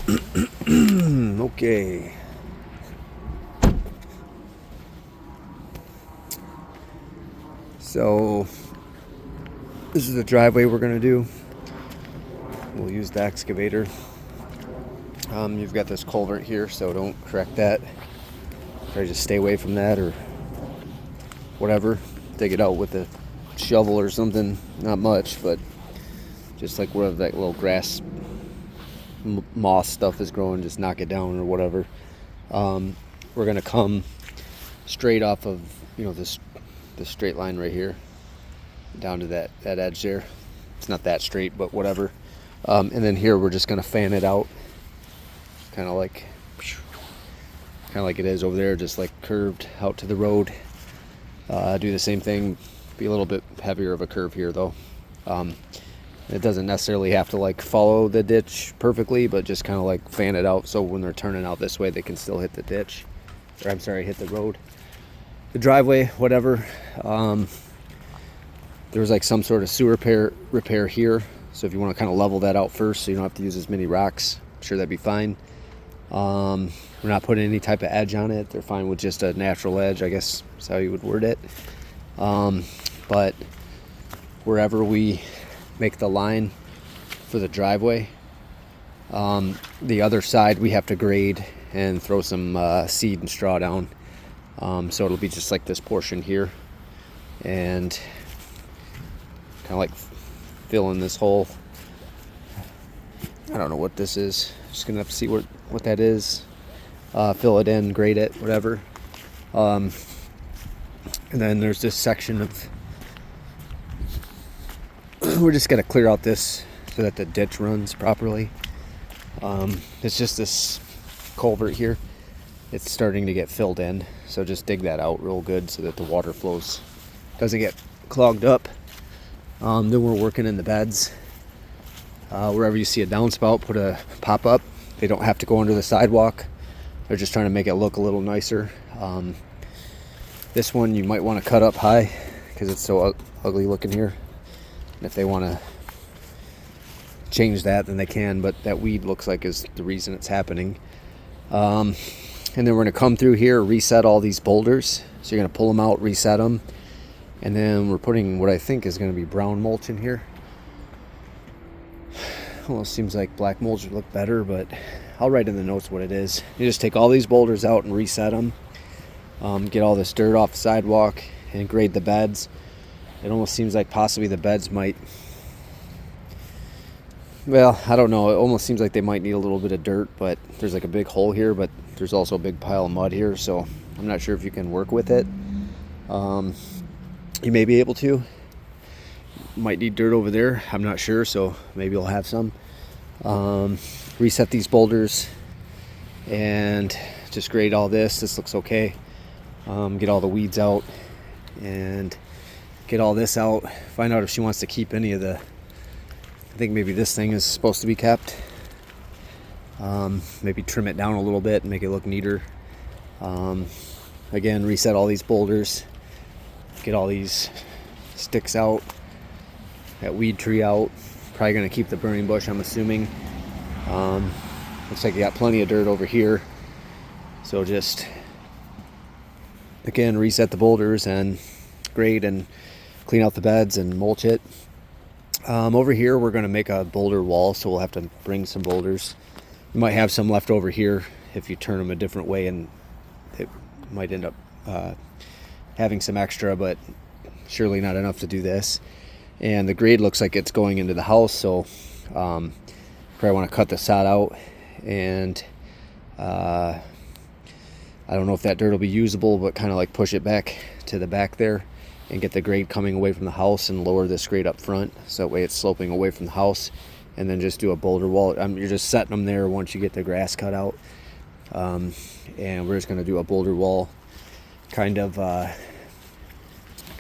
Okay. So this is the driveway we're gonna do. We'll use the excavator. You've got this culvert here, so don't correct that. Try to just stay away from that or whatever. Dig it out with a shovel or something. Not much, but just like where that little grass moss stuff is growing, just knock it down or whatever. We're gonna come straight off of this straight line right here down to that edge there. It's not that straight, but whatever. And then here we're just gonna fan it out, kind of like it is over there, just like curved out to the road. Do the same thing, be a little bit heavier of a curve here though. It doesn't necessarily have to like follow the ditch perfectly, but just kind of like fan it out so when they're turning out this way they can still hit the ditch, or I'm sorry, hit the road, the driveway, whatever. There was like some sort of sewer repair here, so if you want to kind of level that out first so you don't have to use as many rocks, I'm sure that'd be fine. We're not putting any type of edge on it. They're fine with just a natural edge, I guess is how you would word it. But wherever we make the line for the driveway, the other side we have to grade and throw some seed and straw down. So it'll be just like this portion here, and kind of like fill in this hole. I don't know what this is. Just gonna have to see what that is. Fill it in, grade it, whatever. And then there's this section of we're just gonna clear out this so that the ditch runs properly. It's just this culvert here. It's starting to get filled in, so just dig that out real good so that the water flows, doesn't get clogged up. Then we're working in the beds. Wherever you see a downspout, put a pop-up. They don't have to go under the sidewalk. They're just trying to make it look a little nicer. This one you might want to cut up high because it's so ugly looking here. And if they want to change that, then they can, but that weed looks like is the reason it's happening. And then we're going to come through here, reset all these boulders. So you're going to pull them out, reset them. And then we're putting what I think is going to be brown mulch in here. Well, it seems like black mulch would look better, but I'll write in the notes what it is. You just take all these boulders out and reset them. Get all this dirt off the sidewalk and grade the beds. It almost seems like possibly the beds might, well, I don't know. It almost seems like they might need a little bit of dirt, but there's like a big hole here, but there's also a big pile of mud here, so I'm not sure if you can work with it. You may be able to. Might need dirt over there, I'm not sure, so maybe you'll have some. Reset these boulders and just grade all this. This looks okay. Get all the weeds out and get all this out. Find out if she wants to keep any of the, I think maybe this thing is supposed to be kept. Maybe trim it down a little bit and make it look neater. Again, reset all these boulders. Get all these sticks out. That weed tree out. Probably going to keep the burning bush, I'm assuming. Looks like you got plenty of dirt over here. So just, again, reset the boulders and grade and clean out the beds and mulch it. Over here, we're going to make a boulder wall, so we'll have to bring some boulders. You might have some left over here if you turn them a different way, and it might end up having some extra, but surely not enough to do this. And the grade looks like it's going into the house, so probably want to cut the sod out, and I don't know if that dirt will be usable, but kind of like push it back to the back there and get the grade coming away from the house and lower this grade up front, so that way it's sloping away from the house. And then just do a boulder wall. You're just setting them there once you get the grass cut out, and we're just going to do a boulder wall, kind of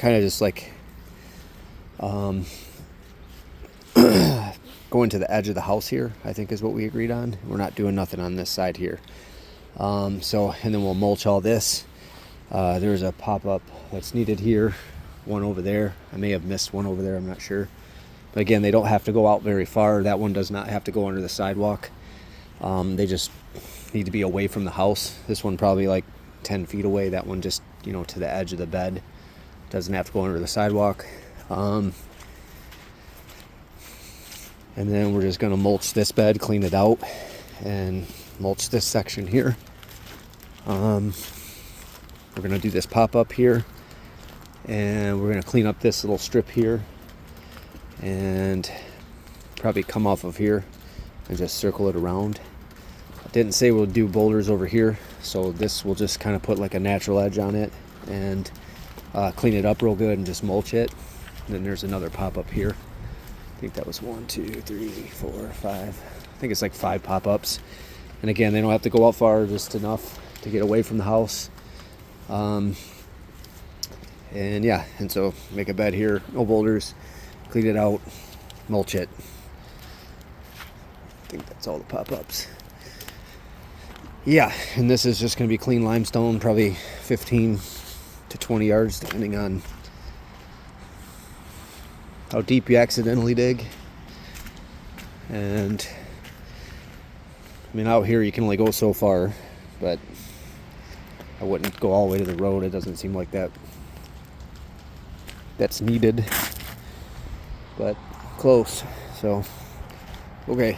just like going to the edge of the house here, I think is what we agreed on. We're not doing nothing on this side here. And then we'll mulch all this. There's a pop-up that's needed here, one over there. I may have missed one over there, I'm not sure. But again, they don't have to go out very far. That one does not have to go under the sidewalk. They just need to be away from the house. This one probably like 10 feet away. That one just, to the edge of the bed. Doesn't have to go under the sidewalk. And then we're just going to mulch this bed, clean it out, and mulch this section here. We're going to do this pop-up here, and we're going to clean up this little strip here, and probably come off of here and just circle it around. I didn't say we'll do boulders over here, so this will just kind of put like a natural edge on it and clean it up real good and just mulch it. And then there's another pop-up here. I think that was 1, 2, 3, 4, 5. I think it's like 5 pop-ups. And again, they don't have to go out far, just enough to get away from the house. And so make a bed here, no boulders, clean it out, mulch it. I think that's all the pop-ups. Yeah, and this is just going to be clean limestone, probably 15 to 20 yards, depending on how deep you accidentally dig. And out here you can only go so far, but I wouldn't go all the way to the road. It doesn't seem like that's needed, but close. So okay.